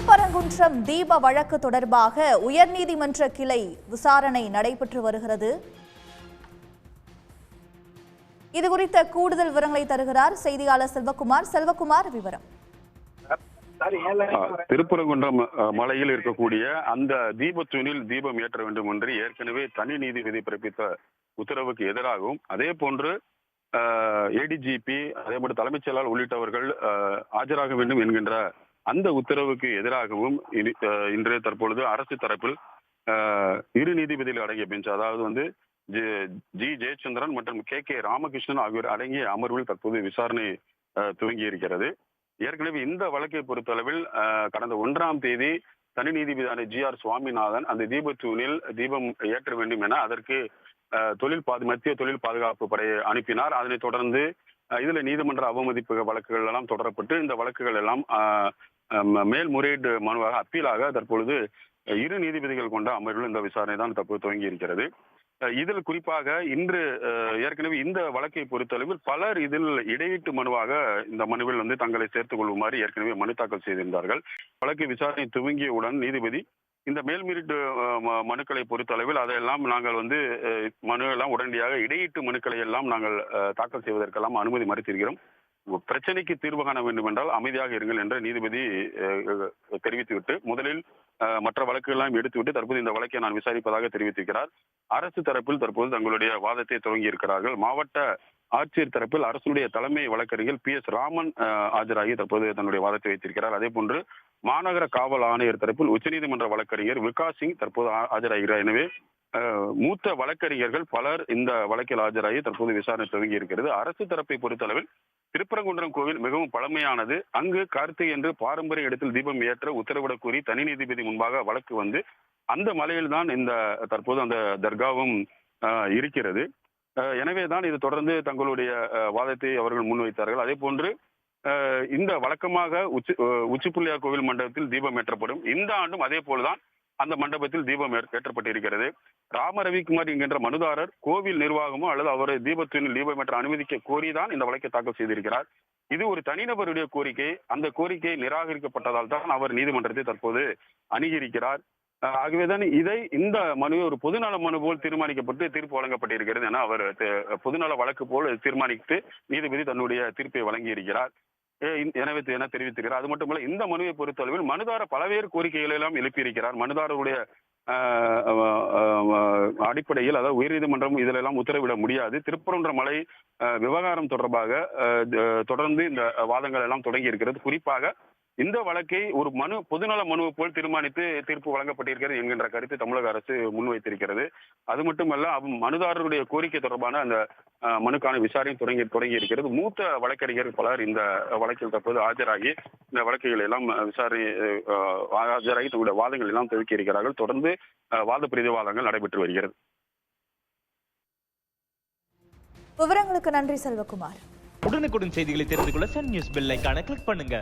திருப்பரங்குன்றம் தீப வழக்கு தொடர்பாக உயர்நீதிமன்ற கிளை விசாரணை நடைபெற்று வருகிறது. இதுகுறித்த கூடுதல் விவரங்களை தருகிறார் செய்தியாளர் செல்வகுமார். செல்வகுமார், விவரம். திருப்பரங்குன்றம் மலையில் இருக்கக்கூடிய அந்த தீபத்தூணில் தீபம் ஏற்ற வேண்டும் என்று ஏற்கனவே தனி நீதிபதி பிறப்பித்த உத்தரவுக்கு எதிராகவும், அதே போன்று ஏடிஜிபி, அதே போன்று தலைமைச் செயலாளர் உள்ளிட்டவர்கள் ஆஜராக வேண்டும் என்கின்ற அந்த உத்தரவுக்கு எதிராகவும் இன்று தற்பொழுது அரசு தரப்பில் இரு நீதிபதிகள் அடங்கிய பெஞ்ச், அதாவது ஜி ஜெயச்சந்திரன் மற்றும் கே ராமகிருஷ்ணன் ஆகியோர் அடங்கிய அமர்வில் தற்போது விசாரணை துவங்கி இருக்கிறது. ஏற்கனவே இந்த வழக்கை பொறுத்தளவில் கடந்த 1ஆம் தேதி தனி நீதிபதியான GR சுவாமிநாதன் அந்த தீபத்தூணில் தீபம் ஏற்ற வேண்டும் என அதற்கு மத்திய தொழில் பாதுகாப்பு படையை அனுப்பினார். அதனைத் தொடர்ந்து இதுல நீதிமன்ற அவமதிப்பு வழக்குகள் எல்லாம் தொடரப்பட்டு இந்த வழக்குகள் எல்லாம் மேல்முறையீடு மனுவாக அப்பீலாக தற்பொழுது இரு நீதிபதிகள் கொண்ட அமர்வில் இந்த விசாரணை தான் தற்போது துவங்கி இருக்கிறது. இதில் குறிப்பாக இன்று ஏற்கனவே இந்த வழக்கை பொறுத்தளவில் பலர் இதில் இடையீட்டு மனுவாக இந்த மனுவில் தங்களை சேர்த்துக் கொள்ளுமாறு ஏற்கனவே மனு தாக்கல் செய்திருந்தார்கள். வழக்கு விசாரணை துவங்கியவுடன் நீதிபதி இந்த மேல்முறையீட்டு மனுக்களை பொறுத்தளவில் அதையெல்லாம் நாங்கள் மனு எல்லாம் உடனடியாக இடையீட்டு மனுக்களை எல்லாம் நாங்கள் தாக்கல் செய்வதற்கெல்லாம் அனுமதி மறுத்திருக்கிறோம். பிரச்சனைக்கு தீர்வு காண வேண்டும் என்றால் அமைதியாக இருங்கள் என்று நீதிபதி தெரிவித்துவிட்டு முதலில் மற்ற வழக்குகள் எடுத்துவிட்டு தற்போது இந்த வழக்கை நான் விசாரிப்பதாக தெரிவித்திருக்கிறார். அரசு தரப்பில் தற்போது தங்களுடைய வாதத்தை துவங்கி இருக்கிறார்கள். மாவட்ட ஆட்சியர் தரப்பில் அரசுடைய தலைமை வழக்கறிஞர் PS ராமன் ஆஜராகி தற்போது தன்னுடைய வாதத்தை வைத்திருக்கிறார். அதே போன்று மாநகர காவல் ஆணையர் தரப்பில் உச்சநீதிமன்ற வழக்கறிஞர் விகாஸ் சிங் தற்போது ஆஜராகிறார். எனவே மூத்த வழக்கறிஞர்கள் பலர் இந்த வழக்கில் ஆஜராகி தற்போது விசாரணை துவங்கி இருக்கிறது. அரசு தரப்பை பொறுத்தளவில் திருப்பரங்குன்றம் கோவில் மிகவும் பழமையானது. அங்கு கார்த்திகை என்று பாரம்பரிய இடத்தில் தீபம் ஏற்ற உத்தரவிடக் கோரி தனி நீதிபதி முன்பாக வழக்கு அந்த மலையில்தான் தற்போது அந்த தர்காவும் இருக்கிறது. எனவேதான் இது தொடர்ந்து தங்களுடைய வாதத்தை அவர்கள் முன்வைத்தார்கள். அதே போன்று இந்த வழக்கமாக உச்சிப்புள்ளியார் கோவில் மண்டபத்தில் தீபம் ஏற்றப்படும். இந்த ஆண்டும் அதே போல்தான் அந்த மண்டபத்தில் தீபம் ஏற்றப்பட்டிருக்கிறது. ராம ரவிக்குமார் என்கின்ற மனுதாரர் கோவில் நிர்வாகமோ அல்லது அவரை தீபத்தூணில் தீபம் ஏற்ற அனுமதிக்க கோரிதான் இந்த வழக்கை தாக்கல் செய்திருக்கிறார். இது ஒரு தனிநபருடைய கோரிக்கை. அந்த கோரிக்கை நிராகரிக்கப்பட்டதால் தான் அவர் நீதிமன்றத்தை தற்போது அணுகியிருக்கிறார். ஆகவேதான் இந்த மனுவை ஒரு பொதுநல மனு போல் தீர்மானிக்கப்பட்டு தீர்ப்பு வழங்கப்பட்டிருக்கிறது என அவர் பொதுநல வழக்கு போல் தீர்மானித்து நீதிபதி தன்னுடைய தீர்ப்பை வழங்கி இருக்கிறார் என தெரிவித்திருக்கிறார். அது மட்டுமல்ல, இந்த மனுவை பொறுத்தளவில் மனுதாரர் பல்வேறு கோரிக்கைகளை எல்லாம் எழுப்பியிருக்கிறார். மனுதாரருடைய அடிப்படையில் அதாவது உயர்நீதிமன்றம் இதிலெல்லாம் உத்தரவிட முடியாது. திருப்பரங்குன்றம் மலை விவகாரம் தொடர்பாக தொடர்ந்து இந்த வாதங்கள் எல்லாம் தொடங்கி இருக்கிறது. குறிப்பாக இந்த வழக்கை ஒரு பொதுநல மனுவை போல் தீர்மானித்து தீர்ப்பு வழங்கப்பட்டிருக்கிறது என்கின்ற கருத்து தமிழக அரசு முன்வைத்திருக்கிறது. அது மட்டுமல்ல, மனுதாரருடைய கோரிக்கை தொடர்பான அந்த மனுக்கான விசாரணை தொடங்கி இருக்கிறது. மூத்த வழக்கறிஞர்கள் பலர் இந்த வழக்கில் தற்போது ஆஜராகி இந்த வழக்குகள் எல்லாம் ஆஜராகி தங்களுடைய வாதங்கள் எல்லாம் துவக்கி இருக்கிறார்கள். தொடர்ந்து வாத பிரதிவாதங்கள் நடைபெற்று வருகிறது. விவரங்களுக்கு நன்றி செல்வகுமார். உடனுக்குடன் செய்திகளை தெரிந்து கொள்ள சன் நியூஸ் பெல் ஐகானை கிளிக் பண்ணுங்க.